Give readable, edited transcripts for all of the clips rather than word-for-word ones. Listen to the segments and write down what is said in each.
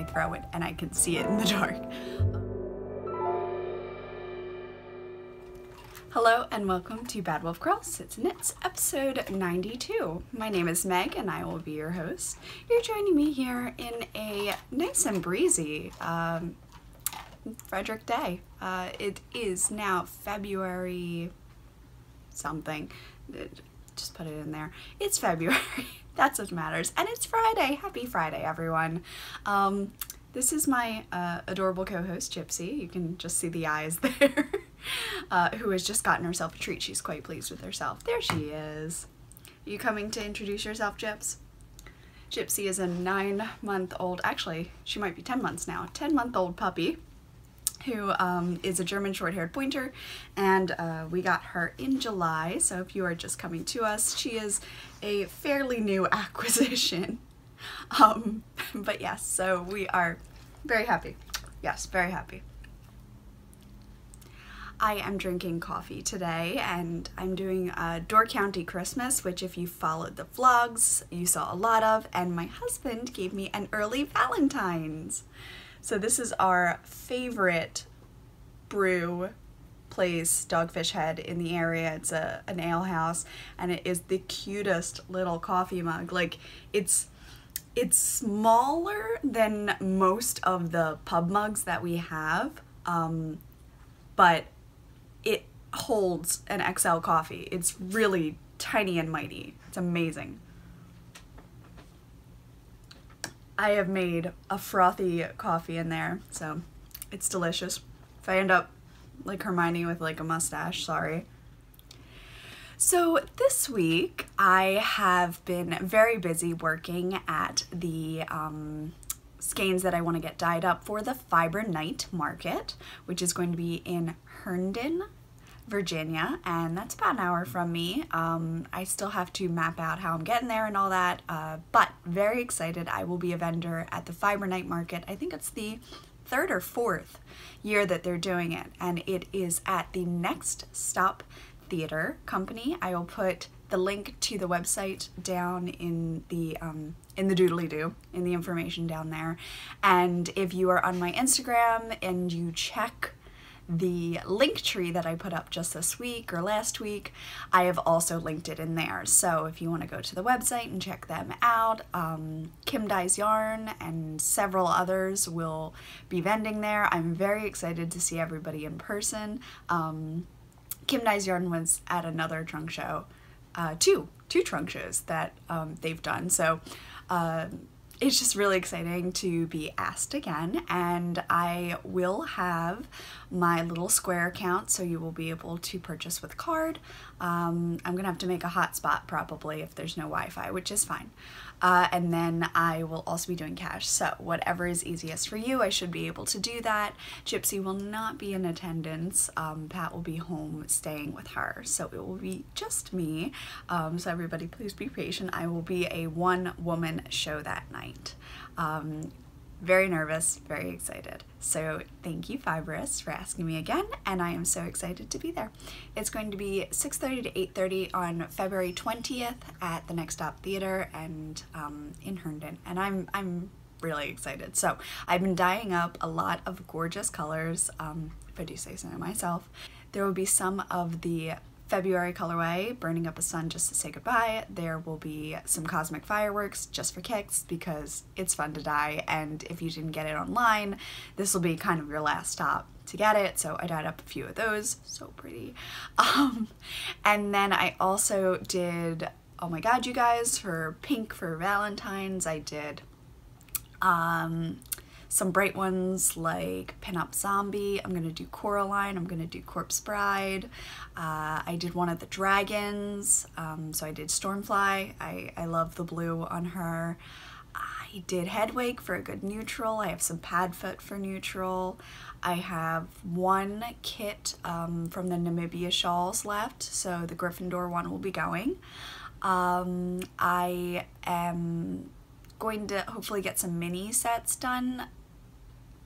throw it and I can see it in the dark. Hello and welcome to Bad Wolf Girl Sits and Knits, episode 92. My name is Meg and I will be your host. You're joining me here in a nice and breezy Frederick day. It is now February something. Just put it in there. It's February. That's what matters. And it's Friday. Happy Friday, everyone. This is my adorable co-host, Gypsy. You can just see the eyes there. Who has just gotten herself a treat. She's quite pleased with herself. There she is. You coming to introduce yourself, Gyps? Gypsy is a 9-month-old, actually, she might be 10 months now, 10-month-old puppy who is a German short-haired pointer, and we got her in July, so if you are just coming to us, she is a fairly new acquisition. But yes, so we are very happy. Yes, very happy. I am drinking coffee today, and I'm doing Door County Christmas, which if you followed the vlogs, you saw a lot of, and my husband gave me an early Valentine's. So this is our favorite brew place, Dogfish Head, in the area. It's an ale house, and it is the cutest little coffee mug. Like, it's smaller than most of the pub mugs that we have, but it holds an XL coffee. It's really tiny and mighty. It's amazing. I have made a frothy coffee in there, so it's delicious. If I end up like Hermione with like a mustache, sorry. So this week I have been very busy working at the skeins that I want to get dyed up for the Fiber Night Market, which is going to be in Herndon, Virginia, and that's about an hour from me. I still have to map out how I'm getting there and all that, but very excited. I will be a vendor at the Fiber Night Market. I think it's the 3rd or 4th year that they're doing it, and it is at the Next Stop Theater Company. I will put the link to the website down in the doodly-doo, in the information down there. And if you are on my Instagram and you check the link tree that I put up just this week or last week, I have also linked it in there. So if you want to go to the website and check them out, Kim Dyes Yarn and several others will be vending there. I'm very excited to see everybody in person. Kim Dyes Yarn was at another trunk show, two trunk shows that they've done. So it's just really exciting to be asked again, and I will have my little Square account, so you will be able to purchase with card. I'm gonna have to make a hotspot probably if there's no Wi-Fi, which is fine. And then I will also be doing cash, so whatever is easiest for you, I should be able to do that. Gypsy will not be in attendance. Pat will be home staying with her, so it will be just me. So everybody please be patient. I will be a one-woman show that night. Very nervous, very excited. So thank you, Fibrous, for asking me again, and I am so excited to be there. It's going to be 6:30 to 8:30 on February 20th at the Next Stop Theater and in Herndon, and I'm really excited. So I've been dyeing up a lot of gorgeous colors, if I do say so myself. There will be some of the February colorway, Burning Up a Sun Just to Say Goodbye. There will be some Cosmic Fireworks just for kicks because it's fun to dye, and if you didn't get it online, this will be kind of your last stop to get it. So I dyed up a few of those, so pretty. And then I also did, oh my god you guys, for pink for Valentine's, I did some bright ones like Pin Up Zombie. I'm gonna do Coraline. I'm gonna do Corpse Bride. I did one of the dragons, so I did Stormfly. I love the blue on her. I did Headwake for a good neutral. I have some Padfoot for neutral. I have one kit from the Namibia shawls left, so the Gryffindor one will be going. I am going to hopefully get some mini sets done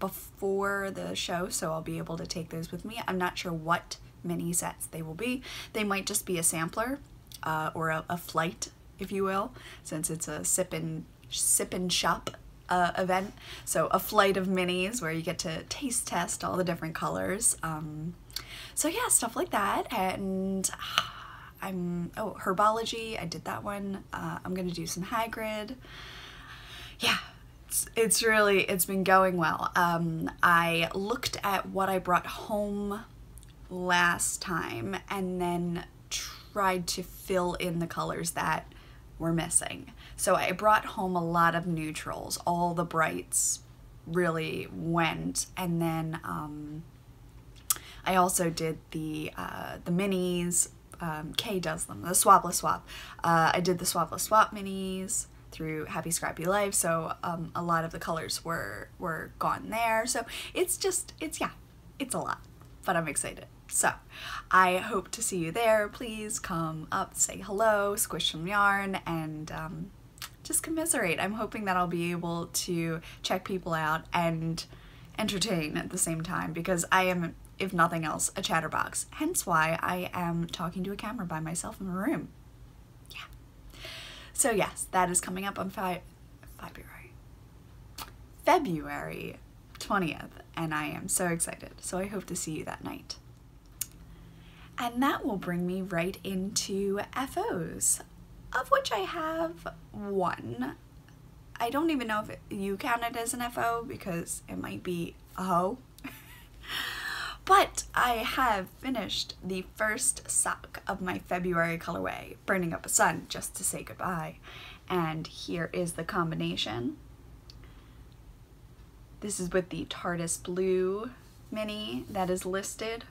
before the show, so I'll be able to take those with me. I'm not sure what mini sets they will be. They might just be a sampler or a flight, if you will, since it's a sip and shop event. So a flight of minis where you get to taste test all the different colors. So yeah, stuff like that. And herbology, I did that one. I'm gonna do some Hagrid. Yeah, it's been going well. I looked at what I brought home last time and then tried to fill in the colors that were missing. So I brought home a lot of neutrals. All the brights really went, and then I also did the minis. Kay does them, the Swapless Swap. I did the Swapless Swap minis through Happy Scrappy Life, so a lot of the colors were gone there. So it's a lot, but I'm excited. So I hope to see you there. Please come up, say hello, squish some yarn, and just commiserate. I'm hoping that I'll be able to check people out and entertain at the same time, because I am, if nothing else, a chatterbox. Hence why I am talking to a camera by myself in a room. Yeah. So yes, that is coming up on February 20th, and I am so excited. So I hope to see you that night. And that will bring me right into FOs, of which I have one. I don't even know if you count it as an FO because it might be a hoe. But I have finished the first sock of my February colorway, Burning Up a Sun, just to say goodbye. And here is the combination. This is with the TARDIS Blue mini that is listed.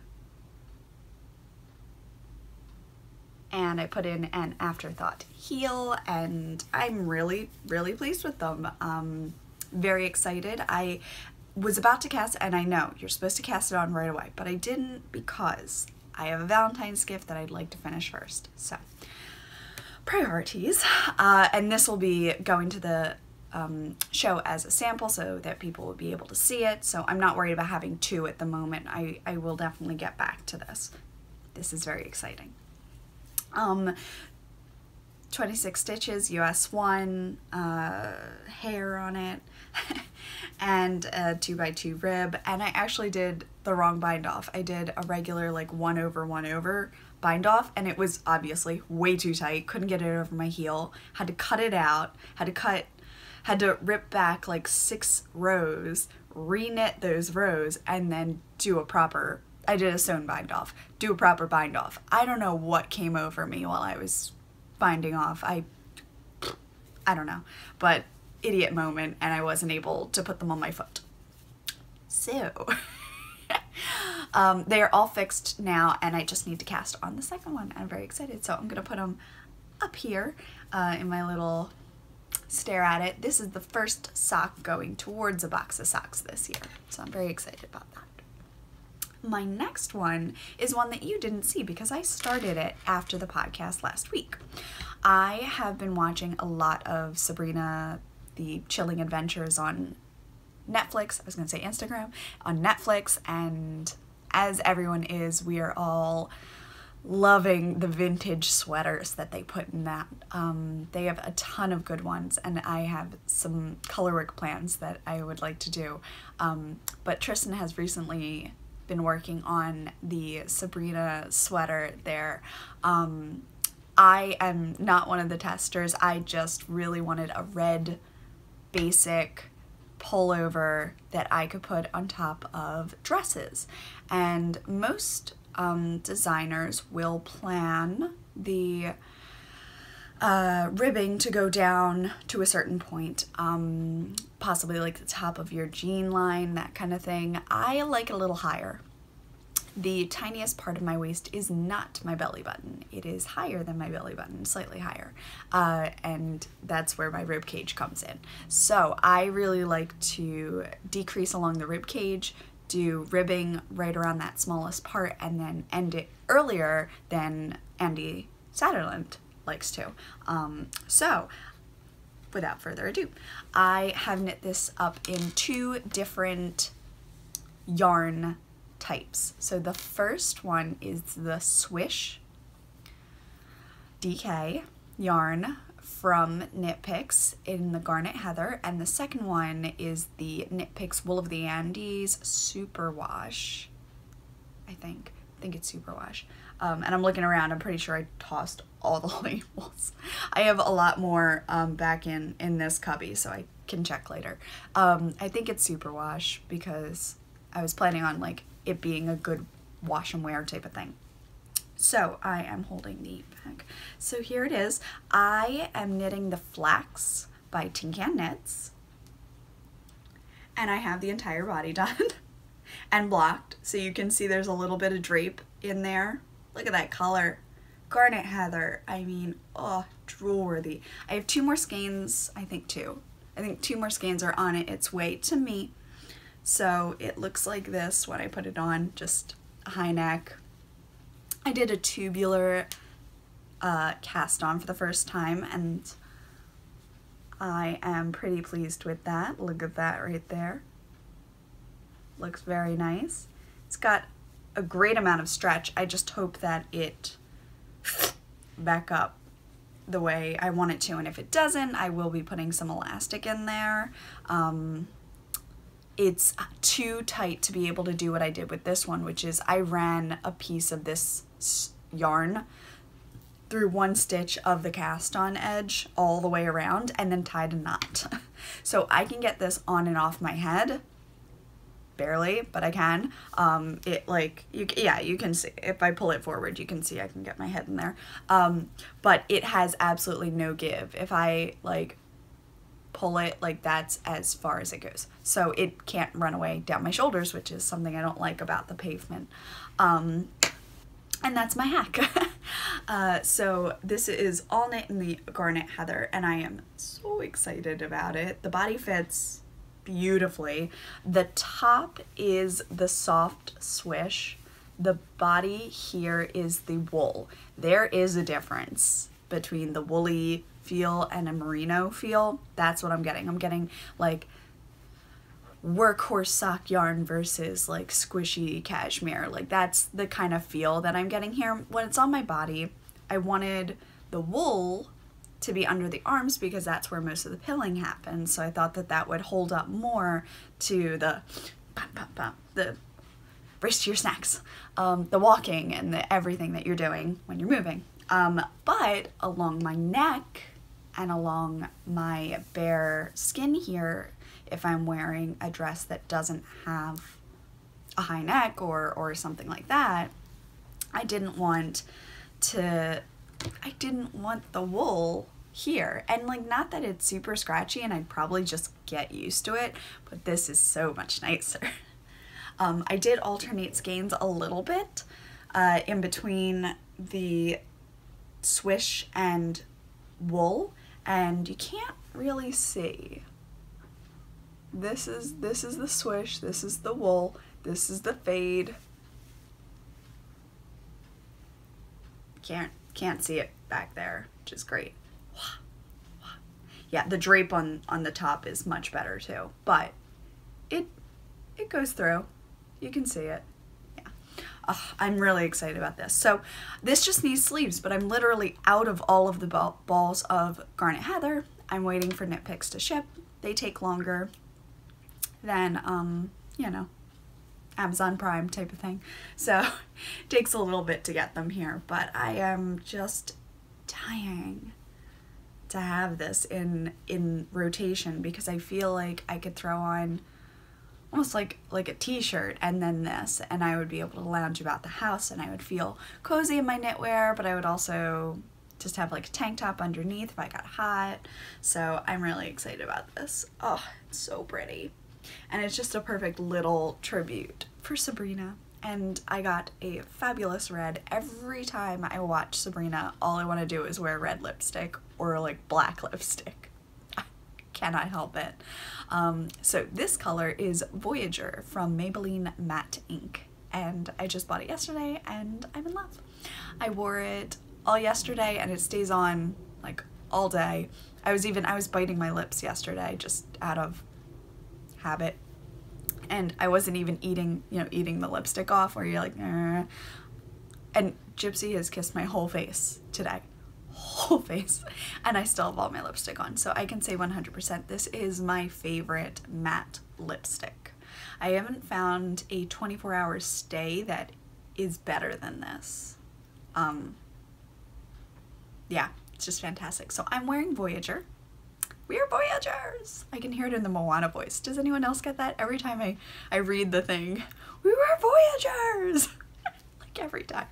And I put in an Afterthought heel, and I'm really, really pleased with them. Very excited. I was about to cast, and I know you're supposed to cast it on right away, but I didn't because I have a Valentine's gift that I'd like to finish first. So, priorities. And this will be going to the show as a sample so that people will be able to see it. So I'm not worried about having two at the moment. I will definitely get back to this. This is very exciting. 26 stitches, US 1, hair on it, and a 2x2 rib. And I actually did the wrong bind off. I did a regular like 1/1 bind off, and it was obviously way too tight. Couldn't get it over my heel. Had to cut it out. Had to rip back like 6 rows, re-knit those rows, and then do a proper. I did a sewn bind off. Do a proper bind off. I don't know what came over me while I was binding off. I don't know, but idiot moment, and I wasn't able to put them on my foot. So they are all fixed now, and I just need to cast on the second one. I'm very excited, so I'm gonna put them up here in my little stare at it. This is the first sock going towards a box of socks this year, so I'm very excited about that. My next one is one that you didn't see because I started it after the podcast last week. I have been watching a lot of Sabrina, the Chilling Adventures on Netflix. I was going to say Instagram, on Netflix, and as everyone is, we are all loving the vintage sweaters that they put in that. They have a ton of good ones, and I have some colorwork plans that I would like to do. But Tristan has recently been working on the Sabrina sweater there. I am not one of the testers. I just really wanted a red basic pullover that I could put on top of dresses. And most designers will plan the ribbing to go down to a certain point, possibly like the top of your jean line, that kind of thing. I like it a little higher. The tiniest part of my waist is not my belly button. It is higher than my belly button, slightly higher, and that's where my rib cage comes in. So I really like to decrease along the rib cage, do ribbing right around that smallest part, and then end it earlier than Andy Satterland likes to. So without further ado, I have knit this up in 2 different yarn types. So the first one is the Swish DK yarn from Knit Picks in the Garnet Heather, and the second one is the Knit Picks Wool of the Andes Superwash. I think it's Superwash. And I'm looking around, I'm pretty sure I tossed all the labels. I have a lot more back in this cubby, so I can check later. I think it's Superwash because I was planning on like it being a good wash and wear type of thing. So I am holding the bag. So here it is. I am knitting the Flax by Tin Can Knits. And I have the entire body done and blocked. So you can see there's a little bit of drape in there. Look at that color. Garnet Heather. I mean, oh, drool worthy. I have 2 more skeins. I think 2. I think 2 more skeins are on its way to me. So it looks like this when I put it on. Just a high neck. I did a tubular cast on for the first time, and I am pretty pleased with that. Look at that right there. Looks very nice. It's got a great amount of stretch. I just hope that it back up the way I want it to, and if it doesn't, I will be putting some elastic in there. It's too tight to be able to do what I did with this one, which is I ran a piece of this yarn through 1 stitch of the cast on edge all the way around and then tied a knot. So I can get this on and off my head, barely, but I can. It like, you can see, if I pull it forward, you can see I can get my head in there. But it has absolutely no give. If I like pull it, like that's as far as it goes. So it can't run away down my shoulders, which is something I don't like about the pavement. And that's my hack. So this is all knit in the Garnet Heather, and I am so excited about it. The body fits beautifully. The top is the soft swish. The body here is the wool. There is a difference between the woolly feel and a merino feel. That's what I'm getting. I'm getting like workhorse sock yarn versus like squishy cashmere. Like that's the kind of feel that I'm getting here. When it's on my body, I wanted the wool to be under the arms because that's where most of the pilling happens. So I thought that that would hold up more to the the brace to your snacks, the walking and the everything that you're doing when you're moving. But along my neck and along my bare skin here, if I'm wearing a dress that doesn't have a high neck or something like that, I didn't want the wool here. And like, not that it's super scratchy and I'd probably just get used to it, but this is so much nicer. I did alternate skeins a little bit in between the swish and wool, and you can't really see. This is the swish, this is the wool, this is the fade. Can't see it back there, which is great. Yeah, the drape on the top is much better too, but it goes through. You can see it. Yeah. I'm really excited about this. So this just needs sleeves, but I'm literally out of all of the balls of Garnet Heather. I'm waiting for Knit Picks to ship. They take longer than, you know, Amazon Prime type of thing. So it takes a little bit to get them here, but I am just dying to have this in rotation because I feel like I could throw on almost like a t-shirt and then this, and I would be able to lounge about the house and I would feel cozy in my knitwear, but I would also just have like a tank top underneath if I got hot. So I'm really excited about this. Oh, it's so pretty. And it's just a perfect little tribute for Sabrina. And I got a fabulous red. Every time I watch Sabrina, all I want to do is wear red lipstick or like black lipstick. I cannot help it. So this color is Voyager from Maybelline Matte Ink. And I just bought it yesterday and I'm in love. I wore it all yesterday and it stays on like all day. I was biting my lips yesterday just out of habit. And I wasn't even eating the lipstick off where you're like, and Gypsy has kissed my whole face today. whole face, and I still have all my lipstick on. So I can say 100% this is my favorite matte lipstick. I haven't found a 24-hour stay that is better than this. Yeah, it's just fantastic. So I'm wearing Voyager. We are Voyagers! I can hear it in the Moana voice. Does anyone else get that? Every time I read the thing, we were Voyagers! Like every time.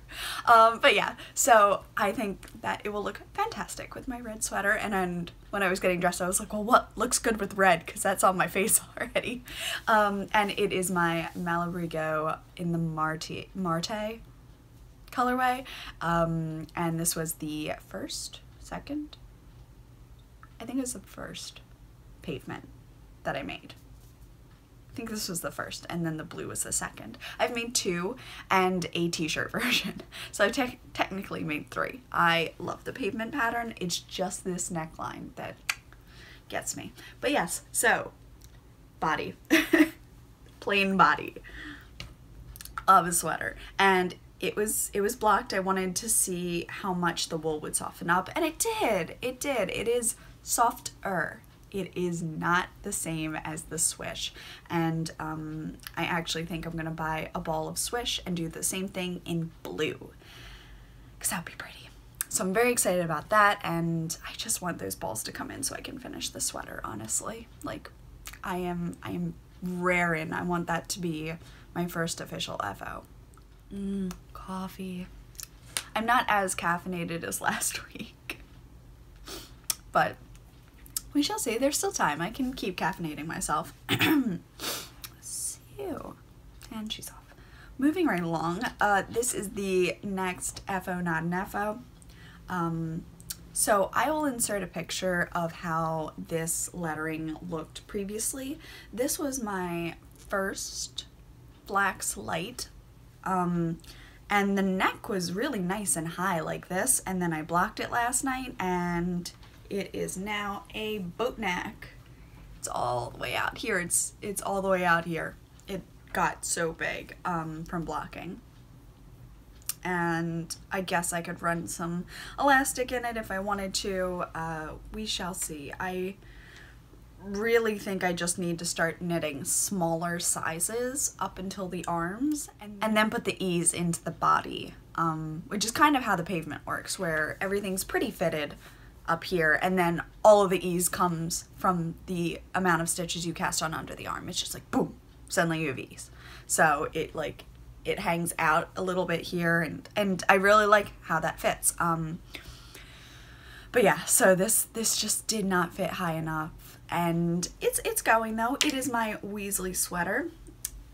But yeah, so I think that it will look fantastic with my red sweater. And when I was getting dressed, I was like, well, what looks good with red? Because that's on my face already. And it is my Malabrigo in the Marte colorway. And this was the second? I think it was the first pavement that I made. I think this was the first, and then the blue was the second. I've made 2 and a t-shirt version, so I've technically made 3. I love the pavement pattern. It's just this neckline that gets me. But yes, so body, plain body of a sweater, and it was blocked. I wanted to see how much the wool would soften up, and it did. It did. It is softer. It is not the same as the Swish, and I actually think I'm gonna buy a ball of Swish and do the same thing in blue, because that would be pretty. So I'm very excited about that, and I just want those balls to come in so I can finish the sweater, honestly. Like, I am raring. I want that to be my first official FO. Coffee. I'm not as caffeinated as last week, but we shall see. There's still time. I can keep caffeinating myself. So, and she's off. Moving right along, this is the next FO, not an FO. So I will insert a picture of how this lettering looked previously. This was my first Flaxbite, and the neck was really nice and high like this, and then I blocked it last night, and it is now a boat neck. It's all the way out here. It's all the way out here. It got so big from blocking. And I guess I could run some elastic in it if I wanted to. We shall see. I really think I just need to start knitting smaller sizes up until the arms, and then put the ease into the body, which is kind of how the pavement works, where everything's pretty fitted up here, and then all of the ease comes from the amount of stitches you cast on under the arm. It's just like boom, suddenly you have ease. So it hangs out a little bit here, and I really like how that fits. But yeah, so this just did not fit high enough, and it's going though. It is my Weasley sweater.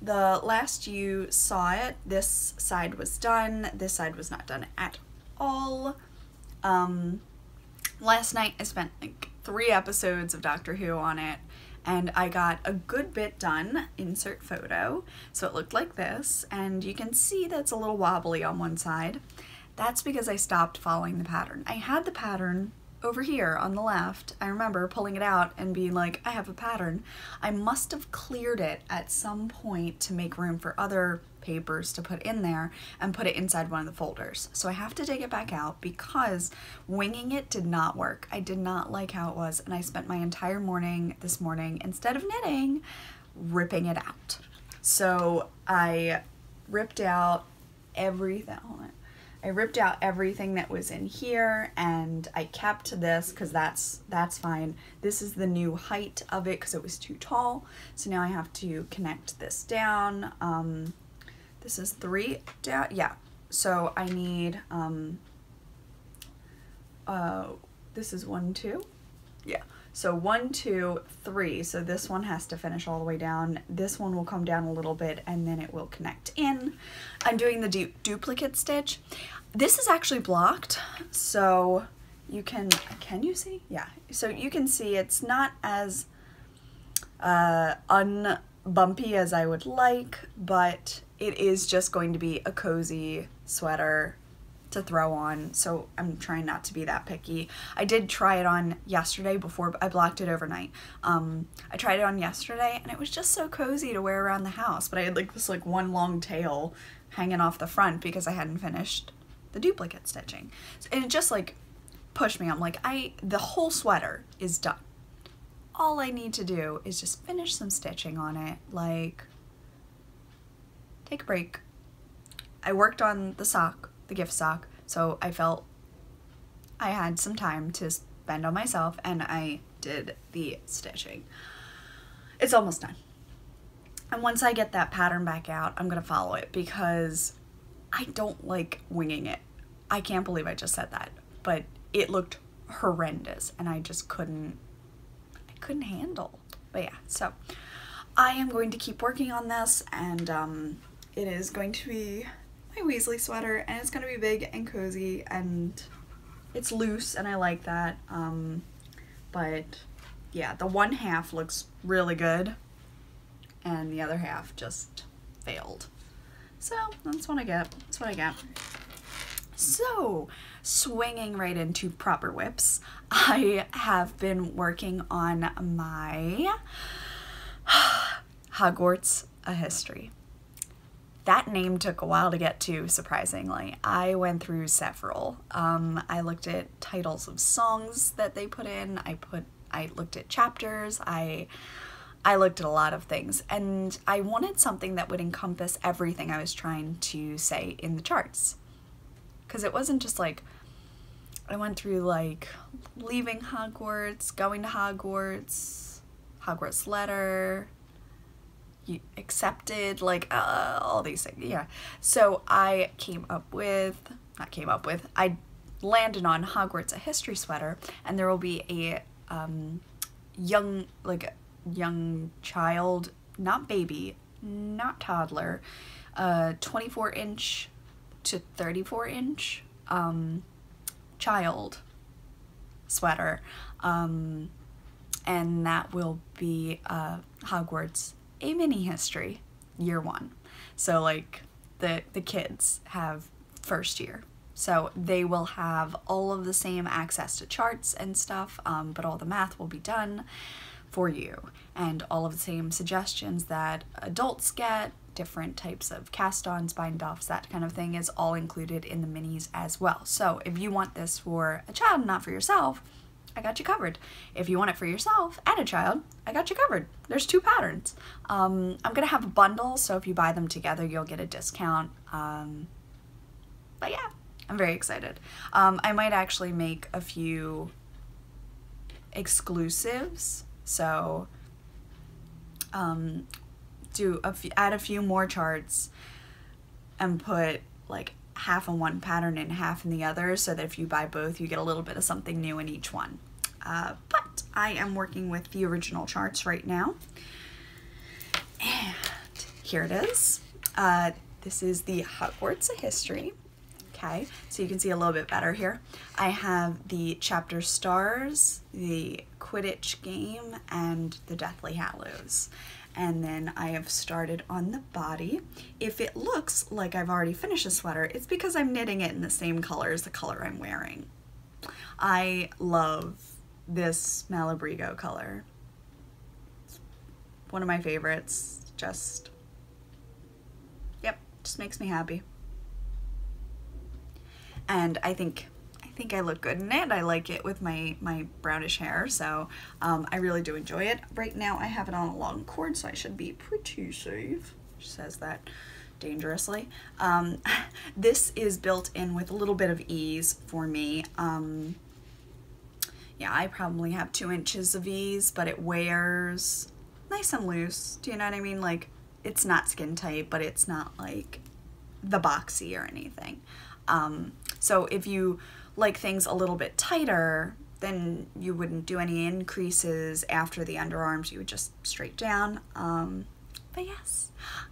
The last you saw it, this side was done. This side was not done at all. Last night I spent like 3 episodes of Doctor Who on it, and I got a good bit done. Insert photo. So it looked like this, and you can see that it's a little wobbly on one side. That's because I stopped following the pattern. I had the pattern over here on the left. I remember pulling it out and being like, I have a pattern. I must have cleared it at some point to make room for other papers to put in there and put it inside one of the folders. So I have to take it back out because winging it did not work. I did not like how it was, and I spent my entire morning this morning, instead of knitting, ripping it out. So I ripped out everything. Hold on. I ripped out everything that was in here, and I kept this because that's fine. This is the new height of it because it was too tall. So now I have to connect this down. This is 3 down. Yeah. So I need this is 1, 2. Yeah. So 1, 2, 3. So this one has to finish all the way down. This one will come down a little bit, and then it will connect in. I'm doing the duplicate stitch. This is actually blocked, so you can you see? Yeah. So you can see it's not as unbumpy as I would like, but it is just going to be a cozy sweater to throw on, so I'm trying not to be that picky. I did try it on yesterday before I blocked it overnight. I tried it on yesterday, and it was just so cozy to wear around the house, but I had like this one long tail hanging off the front because I hadn't finished the duplicate stitching. And it just push me. I'm like, the whole sweater is done. All I need to do is just finish some stitching on it, like take a break. I worked on the sock, the gift sock, so I felt I had some time to spend on myself, and I did the stitching. It's almost done. And once I get that pattern back out, I'm gonna follow it because I don't like winging it. I can't believe I just said that, but it looked horrendous and I just couldn't handle. But yeah, so I am going to keep working on this, and it is going to be my Weasley sweater, and it's going to be big and cozy, and it's loose, and I like that. But yeah, the one half looks really good, and the other half just failed. So that's what I get. That's what I get. So, swinging right into proper whips, I have been working on my Hogwarts History. That name took a while to get to, surprisingly. I went through several. I looked at titles of songs that they put in. I looked at chapters. I looked at a lot of things, and I wanted something that would encompass everything I was trying to say in the charts. Because it wasn't just like, I went through like leaving Hogwarts, going to Hogwarts, Hogwarts letter, accepted, like all these things, yeah. So I I landed on Hogwarts a History sweater, and there will be a young child, not baby, not toddler, 24-inch to 34-inch child sweater, and that will be Hogwarts a mini history year 1. So like the kids have first year, so they will have all of the same access to charts and stuff, but all the math will be done for you, and all of the same suggestions that adults get, different types of cast-ons, bind-offs, that kind of thing is all included in the minis as well. So if you want this for a child, not for yourself, I got you covered. If you want it for yourself and a child, I got you covered. There's 2 patterns. I'm gonna have a bundle, so if you buy them together, you'll get a discount. But yeah, I'm very excited. I might actually make a few exclusives, so add a few more charts and put like half in one pattern and half in the other, so that if you buy both, you get a little bit of something new in each one. But I am working with the original charts right now, and here it is. This is the Hogwarts History. Okay, so you can see a little bit better here. I have the chapter stars, the Quidditch game, and the Deathly Hallows. And then I have started on the body. If it looks like I've already finished a sweater, it's because I'm knitting it in the same color as the color I'm wearing. I love this Malabrigo color. It's one of my favorites. Just makes me happy. And I think I look good in it. I like it with my brownish hair, so I really do enjoy it. Right now I have it on a long cord, so I should be pretty safe. She says that dangerously. This is built in with a little bit of ease for me. Yeah, I probably have 2 inches of ease, but it wears nice and loose. Do you know what I mean? Like, it's not skin tight, but it's not like the boxy or anything. So if you like things a little bit tighter, then you wouldn't do any increases after the underarms. You would just straight down. But yes,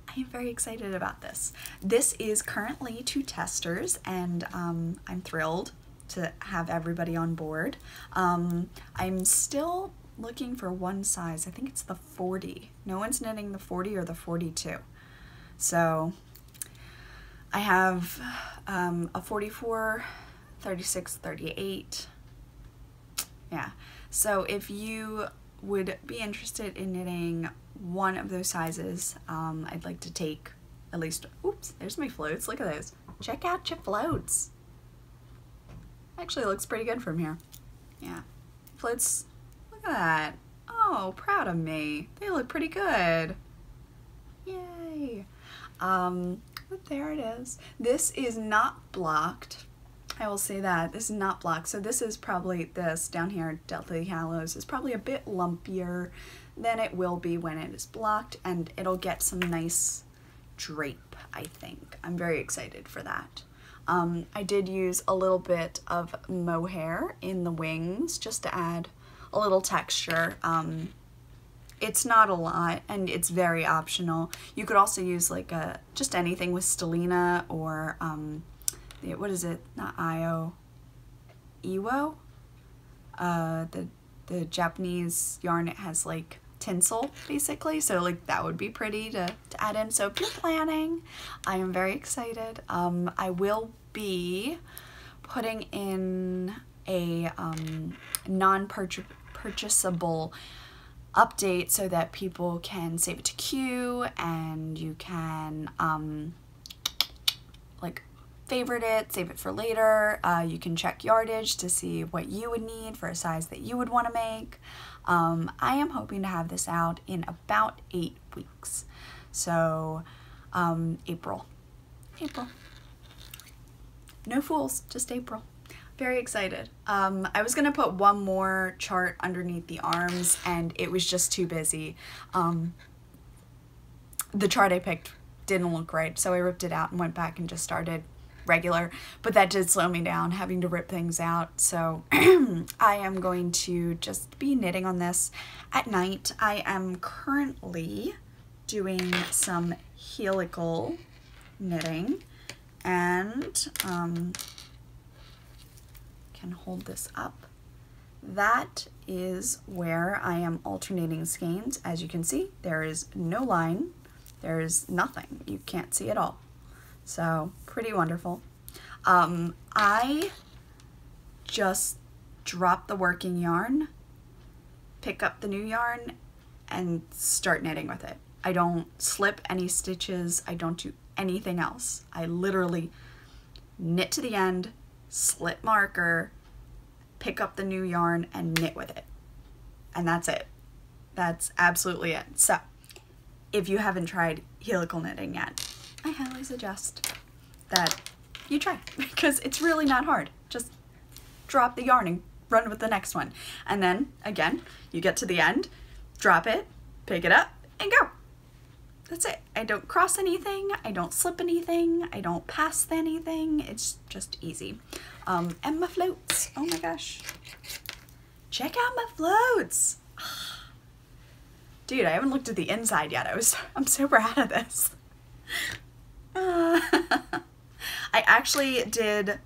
I am very excited about this. This is currently to testers, and I'm thrilled to have everybody on board. I'm still looking for one size. I think it's the 40. No one's knitting the 40 or the 42. So I have a 44, 36, 38. Yeah. So if you would be interested in knitting one of those sizes, I'd like to take at least, oops, there's my floats. Look at those. Check out your floats. Actually looks pretty good from here. Yeah. Floats, look at that. Oh, proud of me. They look pretty good. Yay. But there it is. This is not blocked. I will say that. This is not blocked. So this is probably, this down here, Deathly Hallows, is probably a bit lumpier than it will be when it is blocked, and it'll get some nice drape, I think. I'm very excited for that. I did use a little bit of mohair in the wings just to add a little texture. It's not a lot, and it's very optional. You could also use like just anything with stellina or what is it? Not Io, Iwo. The Japanese yarn, it has like tinsel basically, so like that would be pretty to add in. So if you're planning, I am very excited. I will be putting in a non-purchasable update so that people can save it to queue, and you can like favorite it, save it for later. You can check yardage to see what you would need for a size that you would want to make. I am hoping to have this out in about 8 weeks. So April. No fools, just April. Very excited. I was gonna put one more chart underneath the arms, and it was just too busy. The chart I picked didn't look right, so I ripped it out and went back and just started regular, but that did slow me down, having to rip things out. So I am going to just be knitting on this at night. I am currently doing some helical knitting, and can hold this up. That is where I am alternating skeins. As you can see, there is no line, there is nothing, you can't see at all. So pretty wonderful. I just drop the working yarn, pick up the new yarn, and start knitting with it. I don't slip any stitches, I don't do anything else. I literally knit to the end, slit marker, pick up the new yarn, and knit with it. And that's it. That's absolutely it. So if you haven't tried helical knitting yet, I highly suggest that you try, because it's really not hard. Just drop the yarn and run with the next one. And then again, you get to the end, drop it, pick it up, and go. That's it. I don't cross anything, I don't slip anything, I don't pass anything. It's just easy. And my floats. Oh my gosh. Check out my floats. Dude, I haven't looked at the inside yet. I'm so proud of this. I actually did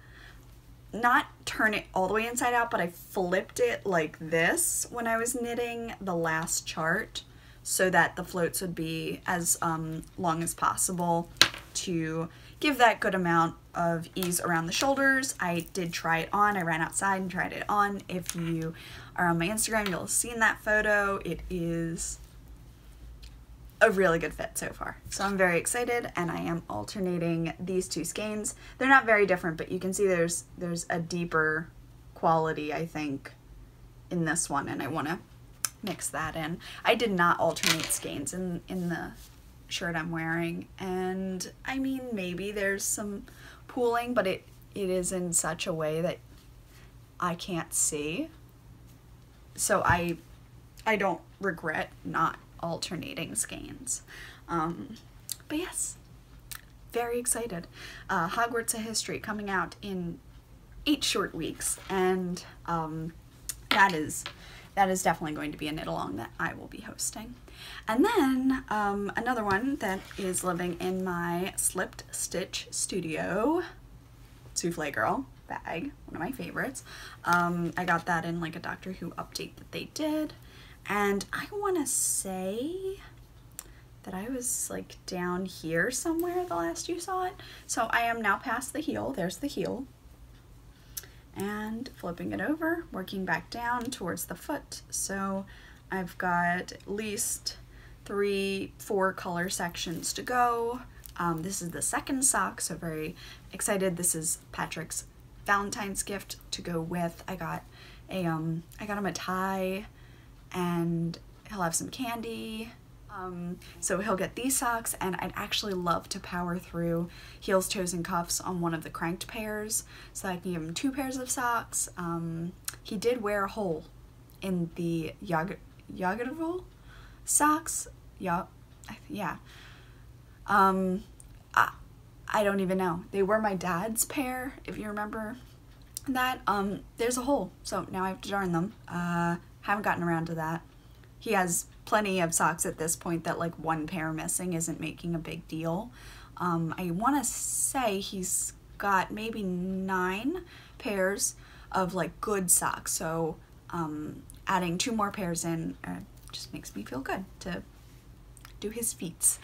not turn it all the way inside out, but I flipped it like this when I was knitting the last chart, so that the floats would be as long as possible to give that good amount of ease around the shoulders. I did try it on. I ran outside and tried it on. If you are on my Instagram, you'll have seen that photo. It is a really good fit so far. So I'm very excited, and I am alternating these two skeins. They're not very different, but you can see there's a deeper quality, I think, in this one, and I want to mix that in. I did not alternate skeins in the shirt I'm wearing, and I mean, maybe there's some pooling, but it is in such a way that I can't see, so I don't regret not alternating skeins. But yes, very excited. Hogwarts History coming out in 8 short weeks, and that is definitely going to be a knit along that I will be hosting. And then another one that is living in my Slipped Stitch Studio Souffle Girl bag, one of my favorites. I got that in like a Doctor Who update that they did, and I want to say that I was like down here somewhere the last you saw it. So I am now past the heel. There's the heel. And flipping it over, working back down towards the foot. So I've got at least 3-4 color sections to go. This is the second sock, so very excited. This is Patrick's Valentine's gift to go with. I got him a tie, and he'll have some candy. So he'll get these socks, and I'd actually love to power through heels, toes, and cuffs on one of the cranked pairs, so I can give him 2 pairs of socks. He did wear a hole in the Yagurville socks. Yeah. I don't even know. They were my dad's pair, if you remember that. There's a hole, so now I have to darn them. Haven't gotten around to that. He has plenty of socks at this point that like 1 pair missing isn't making a big deal. I want to say he's got maybe 9 pairs of like good socks, so adding 2 more pairs in just makes me feel good to do his feats.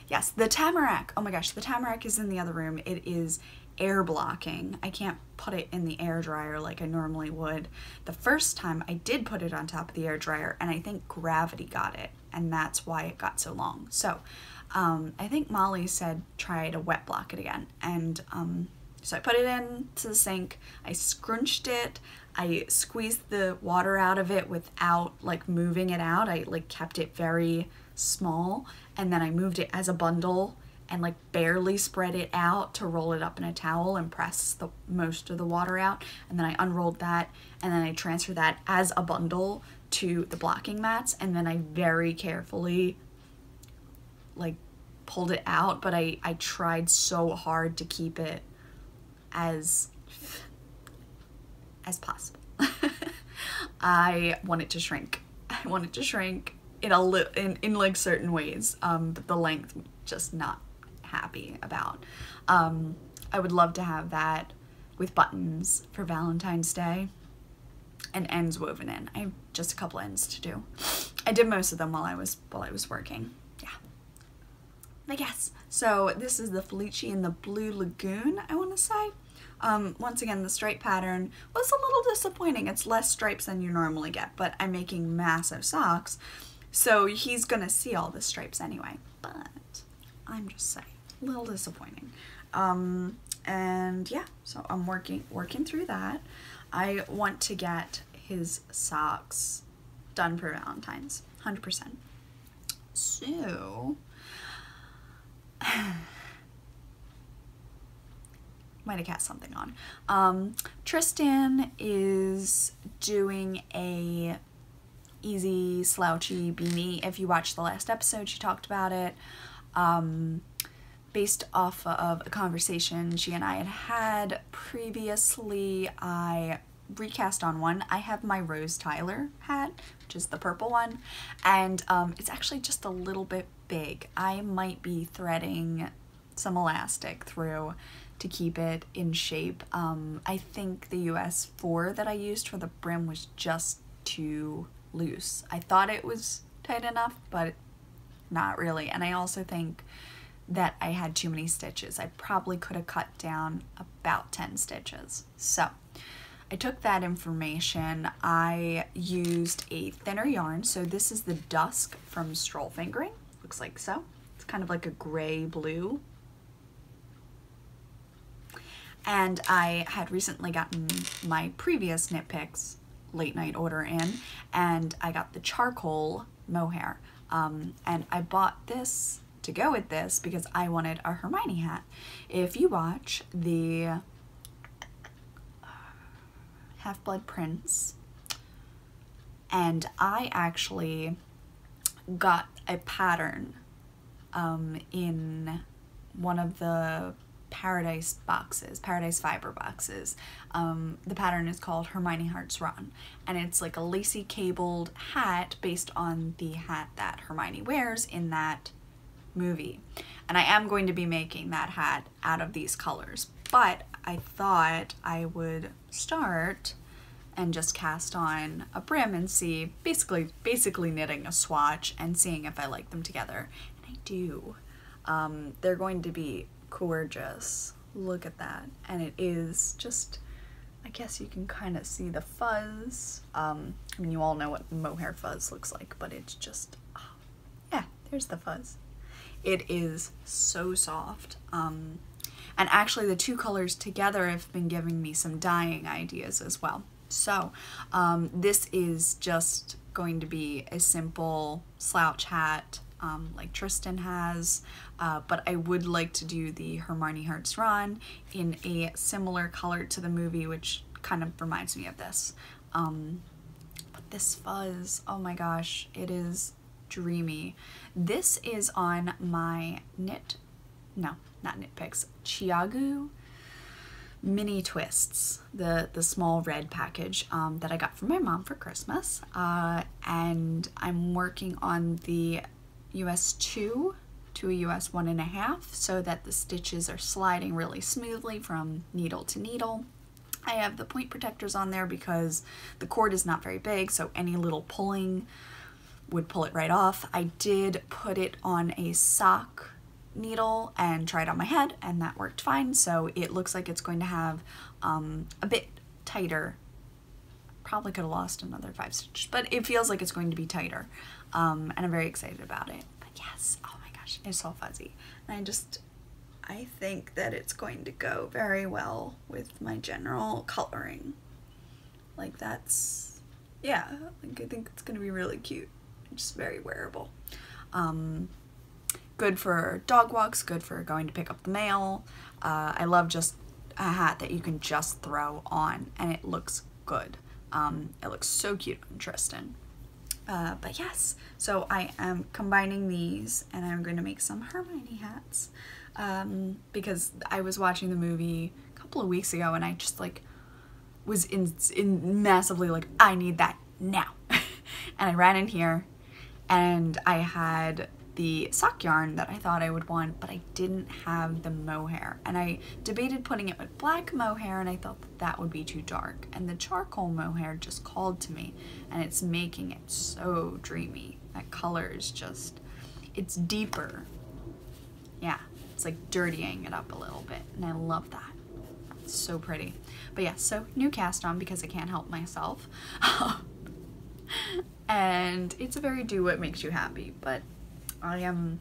Yes, the tamarack. Oh my gosh, the tamarack is in the other room. It is air blocking. I can't put it in the air dryer like I normally would. The first time I did put it on top of the air dryer, and I think gravity got it, and that's why it got so long. So I think Molly said try to wet block it again, and so I put it into the sink, I scrunched it, I squeezed the water out of it without like moving it out. I like kept it very small, and then I moved it as a bundle and like barely spread it out to roll it up in a towel and press the most of the water out, and then I unrolled that, and then I transferred that as a bundle to the blocking mats, and then I very carefully like pulled it out, but I tried so hard to keep it as possible. I want it to shrink. I want it to shrink in like certain ways, but the length just not happy about. I would love to have that with buttons for Valentine's Day and ends woven in. I have just a couple ends to do. I did most of them while I was working. Yeah. I guess. So this is the Felici in the Blue Lagoon, I want to say. Once again, the stripe pattern was a little disappointing. It's less stripes than you normally get, but I'm making massive socks, so he's gonna see all the stripes anyway. But I'm just saying, a little disappointing. And yeah, so I'm working through that. I want to get his socks done for Valentine's, 100%. So might have cast something on. Tristan is doing a easy slouchy beanie. If you watched the last episode, she talked about it. Based off of a conversation she and I had previously, I recast on one. I have my Rose Tyler hat, which is the purple one, and it's actually just a little bit big. I might be threading some elastic through to keep it in shape. I think the US 4 that I used for the brim was just too loose. I thought it was tight enough, but not really. And I also think that I had too many stitches. I probably could have cut down about 10 stitches. So I took that information. I used a thinner yarn. So this is the Dusk from Stroll Fingering. Looks like so. It's kind of like a gray blue. And I had recently gotten my previous Knit Picks late night order in, and I got the charcoal mohair. And I bought this to go with this because I wanted a Hermione hat. If you watch the Half-Blood Prince, and I actually got a pattern in one of the Paradise Fiber boxes. The pattern is called Hermione Hearts Run, and it's like a lacy cabled hat based on the hat that Hermione wears in that movie. And I am going to be making that hat out of these colors, but I thought I would start and just cast on a brim and see, basically knitting a swatch and seeing if I like them together. And I do. They're going to be gorgeous. Look at that. And it is just, I guess you can kind of see the fuzz. I mean, you all know what mohair fuzz looks like, but it's just, oh, yeah, there's the fuzz. It is so soft. And And actually the two colors together have been giving me some dyeing ideas as well. So this is just going to be a simple slouch hat like Tristan has, but I would like to do the Hermione Hearts Ron in a similar color to the movie, which kind of reminds me of this. But this fuzz, oh my gosh, it is dreamy. This is on my Chiagu mini twists, the small red package that I got from my mom for Christmas, and I'm working on the US 2 to a US 1.5 so that the stitches are sliding really smoothly from needle to needle. I have the point protectors on there because the cord is not very big, so any little pulling would pull it right off. I did put it on a sock needle and try it on my head, and that worked fine. So it looks like it's going to have a bit tighter. Probably could have lost another 5 stitches, but it feels like it's going to be tighter, and I'm very excited about it. But yes, oh my gosh, it's so fuzzy, and I think that it's going to go very well with my general coloring. Like that's, yeah, like I think it's gonna be really cute. Just very wearable. Good for dog walks, good for going to pick up the mail. I love just a hat that you can just throw on and it looks good. It looks so cute on Tristan. But yes, so I am combining these and I'm going to make some Hermione hats because I was watching the movie a couple of weeks ago and I just like was in massively like, I need that now. And I ran in here and I had the sock yarn that I thought I would want, but I didn't have the mohair. And I debated putting it with black mohair and I thought that would be too dark. And the charcoal mohair just called to me and it's making it so dreamy. That color is just, it's deeper. Yeah, it's like dirtying it up a little bit and I love that. It's so pretty. But yeah, so new cast on because I can't help myself. And it's a very do what makes you happy, but I am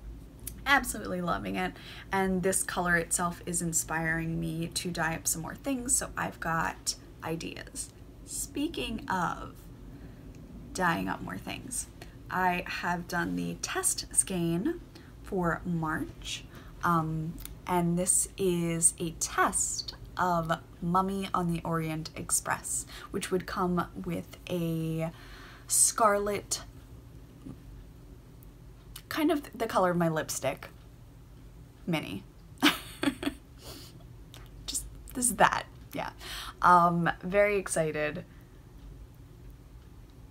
absolutely loving it, and this color itself is inspiring me to dye up some more things, so I've got ideas. Speaking of dyeing up more things, I have done the test skein for March, and this is a test of Mummy on the Orient Express, which would come with a scarlet, kind of the color of my lipstick, mini. Just, this is that, yeah. Very excited.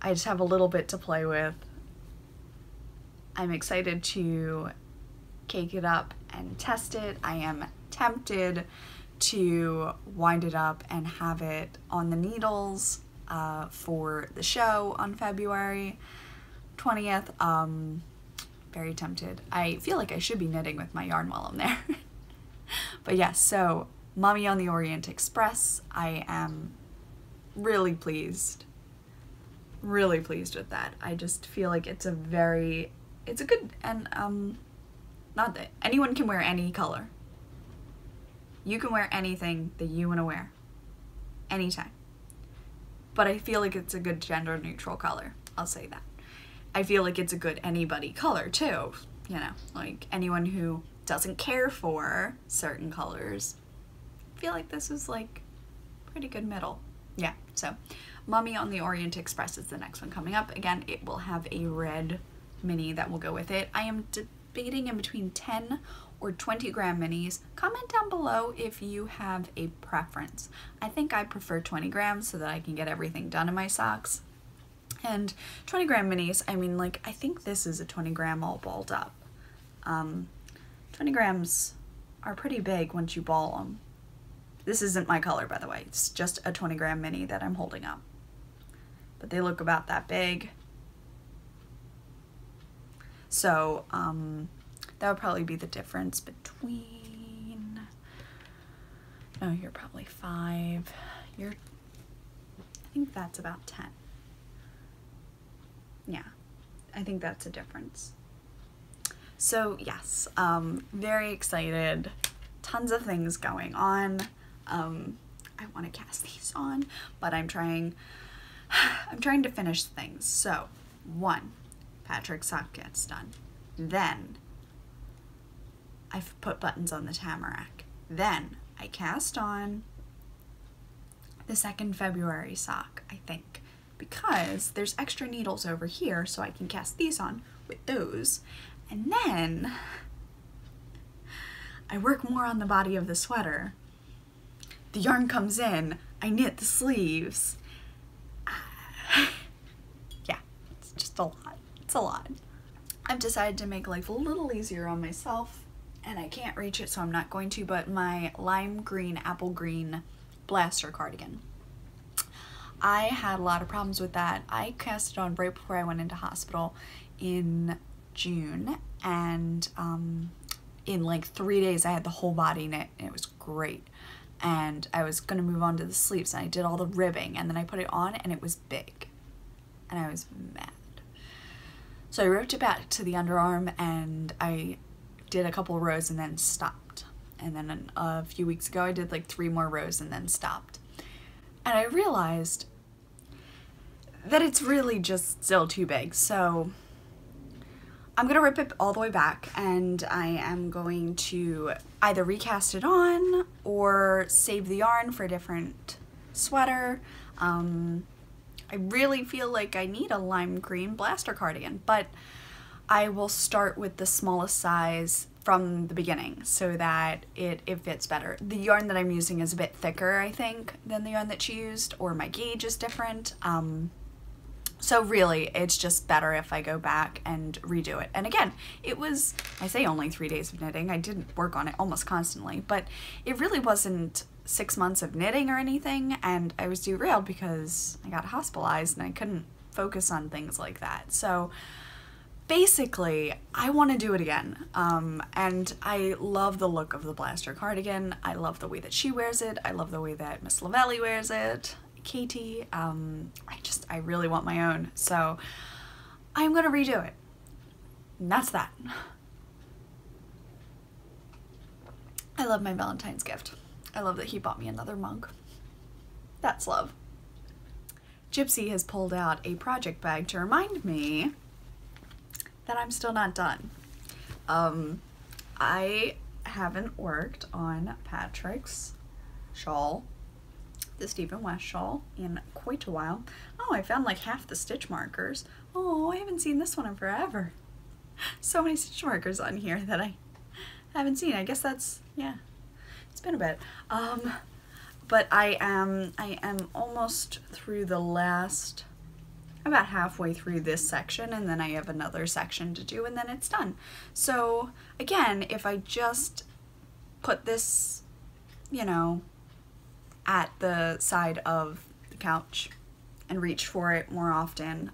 I just have a little bit to play with. I'm excited to cake it up and test it. I am tempted to wind it up and have it on the needles for the show on February 20th. Very tempted. I feel like I should be knitting with my yarn while I'm there. But yes, yeah, so Mummy on the Orient Express, I am really pleased with that. I just feel like it's a good, and not that anyone can wear any color. You can wear anything that you want to wear anytime. But I feel like it's a good gender neutral color. I'll say that. I feel like it's a good anybody color too, you know, like anyone who doesn't care for certain colors. I feel like this is like pretty good middle. Yeah, so Mummy on the Orient Express is the next one coming up. Again, it will have a red mini that will go with it. I am debating in between 10 or 20 gram minis. Comment down below if you have a preference. I think I prefer 20 grams so that I can get everything done in my socks. And 20 gram minis, I mean, like, I think this is a 20 gram all balled up. 20 grams are pretty big once you ball them. This isn't my color, by the way. It's just a 20 gram mini that I'm holding up. But they look about that big. So, that would probably be the difference between, oh, you're probably 5. I think that's about 10. Yeah, I think that's a difference. So yes, very excited tons of things going on. I want to cast these on, but I'm trying to finish things. So 1, Patrick's sock gets done. Then I've put buttons on the tamarack. Then I cast on the 2nd February sock, I think, because there's extra needles over here, so I can cast these on with those. And then I work more on the body of the sweater. The yarn comes in, I knit the sleeves. Yeah, it's just a lot. It's a lot. I've decided to make life a little easier on myself, and I can't reach it, so I'm not going to, but my lime green, apple green blaster cardigan. I had a lot of problems with that. I cast it on right before I went into hospital in June, and in like 3 days I had the whole body knit, and it was great. And I was gonna move on to the sleeves, and I did all the ribbing, and then I put it on and it was big, and I was mad. So I ripped it back to the underarm, and I did a couple rows and then stopped. And then a few weeks ago I did like 3 more rows and then stopped. And I realized that it's really just still too big, so I'm gonna rip it all the way back, and I am going to either recast it on or save the yarn for a different sweater. I really feel like I need a lime green blaster cardigan, but I will start with the smallest size from the beginning so that it fits better. The yarn that I'm using is a bit thicker, I think, than the yarn that she used, or my gauge is different. So really, it's just better if I go back and redo it. And again, it was, I say only 3 days of knitting. I didn't work on it almost constantly, but it really wasn't 6 months of knitting or anything, and I was derailed because I got hospitalized and I couldn't focus on things like that. So basically, I want to do it again, and I love the look of the blaster cardigan. I love the way that she wears it. I love the way that Miss Lavelli wears it. Katie, I really want my own, so I'm gonna redo it. And that's that. I love my Valentine's gift. I love that he bought me another mug. That's love. Gypsy has pulled out a project bag to remind me that I'm still not done. I haven't worked on Patrick's shawl, the Stephen West shawl, in quite a while. Oh, I found like half the stitch markers. Oh, I haven't seen this one in forever. So many stitch markers on here that I haven't seen. I guess that's, yeah, it's been a bit. But I am almost through the last, about halfway through this section, and then I have another section to do, and then it's done. So again, if I just put this, you know, at the side of the couch and reach for it more often,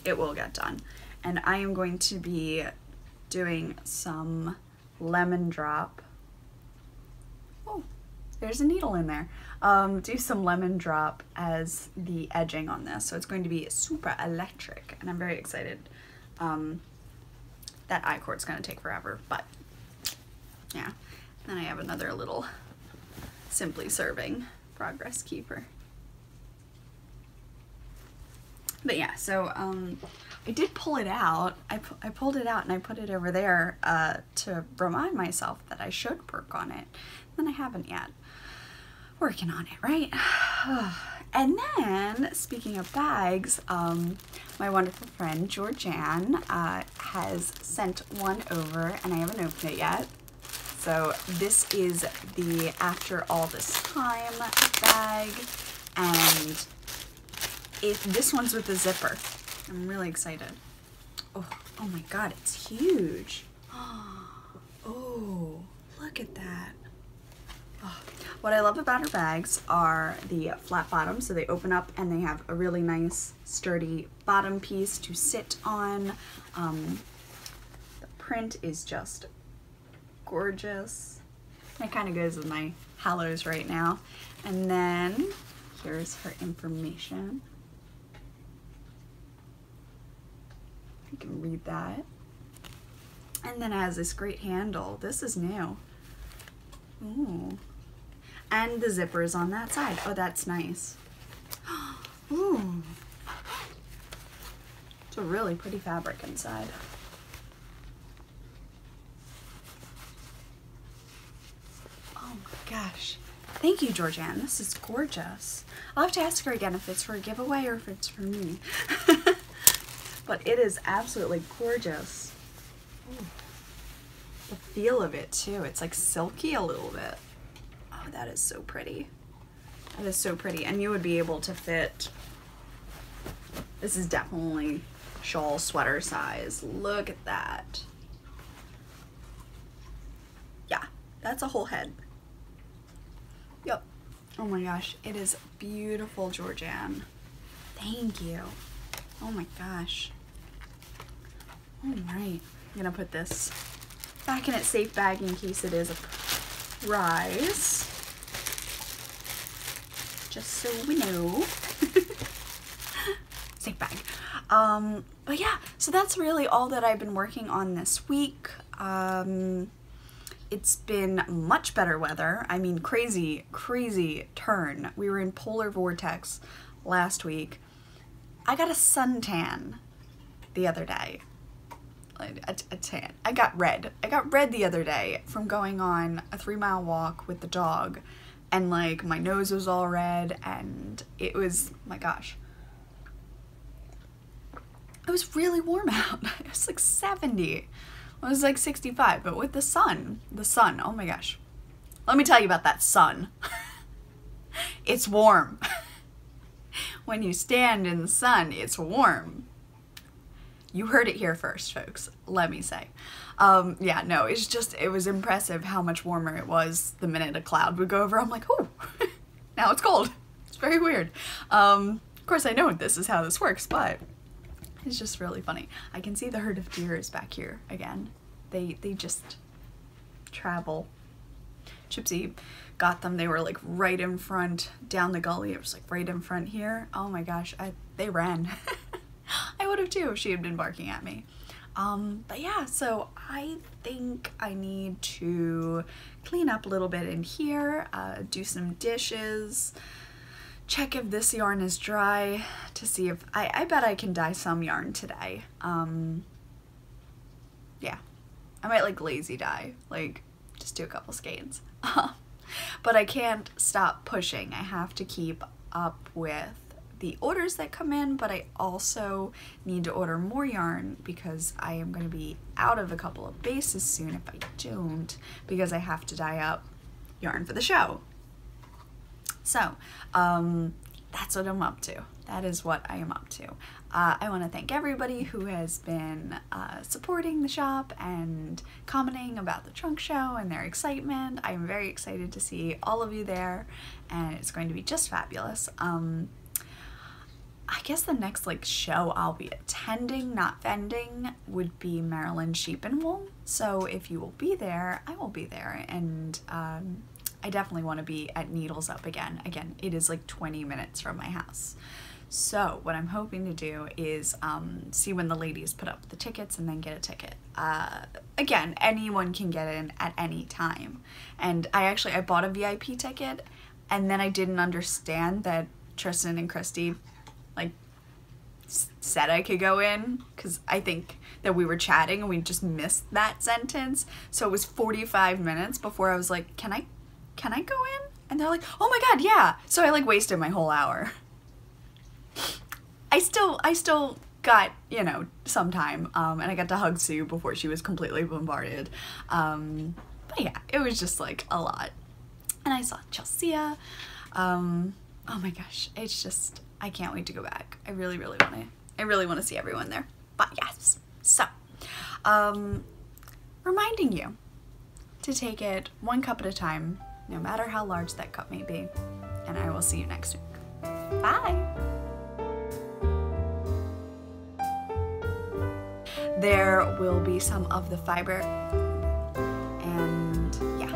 it will get done. And I am going to be doing some lemon drop. Oh, there's a needle in there. Do some lemon drop as the edging on this. So it's going to be super electric, and I'm very excited. That I-cord's gonna take forever, but yeah. Then I have another little Simply Serving progress keeper. But yeah, so I did pull it out. I pulled it out and I put it over there to remind myself that I should work on it. And I haven't yet. Working on it, right? And then, speaking of bags, my wonderful friend Georgianne has sent one over, and I haven't opened it yet. So this is the After All This Time bag, and this one's with the zipper. I'm really excited. Oh my god, it's huge. Oh, look at that. Oh. What I love about her bags are the flat bottoms, so they open up and they have a really nice sturdy bottom piece to sit on. The print is just gorgeous. It kind of goes with my Hallows right now. And then here's her information. You can read that. And then it has this great handle. This is new. Ooh. And the zipper is on that side. Oh, that's nice. Ooh. It's a really pretty fabric inside. Oh my gosh. Thank you, Georgianne. This is gorgeous. I'll have to ask her again if it's for a giveaway or if it's for me. But it is absolutely gorgeous. Ooh. The feel of it too. It's like silky a little bit. Oh, that is so pretty. That is so pretty. And you would be able to fit, this is definitely shawl sweater size. Look at that. Yeah, that's a whole head. Yep. Oh my gosh, it is beautiful, Georgianne. Thank you. Oh my gosh. All right, I'm gonna put this back in its safe bag in case it is a prize. Just so we know. Safe bag. But yeah, so that's really all that I've been working on this week. It's been much better weather. I mean, crazy turn. We were in polar vortex last week. I got a suntan the other day. A tan. I got red. I got red the other day from going on a 3-mile walk with the dog, and like my nose was all red, and it was, my gosh. It was really warm out. It was like 70. It was like 65, but with the sun, oh my gosh. Let me tell you about that sun. It's warm. When you stand in the sun, it's warm. You heard it here first, folks, let me say. Yeah, no, it was impressive how much warmer it was the minute a cloud would go over. I'm like, oh, now it's cold. It's very weird. Of course, I know this is how this works, but it's just really funny. I can see the herd of deer is back here again. They just travel. Chipsy got them. They were like right in front down the gully. It was like right in front here. Oh my gosh, they ran. I would have too if she had been barking at me. But yeah, so I think I need to clean up a little bit in here, do some dishes, check if this yarn is dry to see if, I bet I can dye some yarn today. Yeah, I might like lazy dye, like just do a couple skeins. But I can't stop pushing. I have to keep up with the orders that come in, but I also need to order more yarn because I am going to be out of a couple of bases soon if I don't, because I have to dye up yarn for the show. So that's what I'm up to. That is what I am up to. I want to thank everybody who has been supporting the shop and commenting about the trunk show and their excitement. I'm very excited to see all of you there, and it's going to be just fabulous. I guess the next like show I'll be attending, not vending, would be Maryland Sheep and Wool. So if you will be there, I will be there, and I definitely want to be at Needles Up again. Again, it is like 20 minutes from my house. So what I'm hoping to do is see when the ladies put up the tickets and then get a ticket. Again, anyone can get in at any time. And I bought a VIP ticket, and then I didn't understand that Tristan and Christy like said I could go in, because I think that we were chatting and we just missed that sentence. So it was 45 minutes before I was like, can I go in? And they're like, oh my god, yeah. So I like wasted my whole hour. I still got, you know, some time, and I got to hug Sue before she was completely bombarded. But yeah, it was just like a lot. And I saw Chelsea. Oh my gosh, it's just, I can't wait to go back. I really want to see everyone there. But yes, so reminding you to take it one cup at a time, no matter how large that cup may be. And I will see you next week. Bye. There will be some of the fiber, and yeah.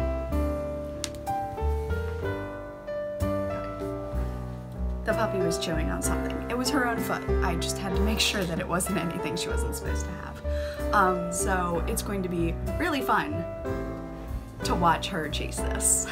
The puppy was chewing on something. It was her own foot. I just had to make sure that it wasn't anything she wasn't supposed to have. So it's going to be really fun to watch her chase this.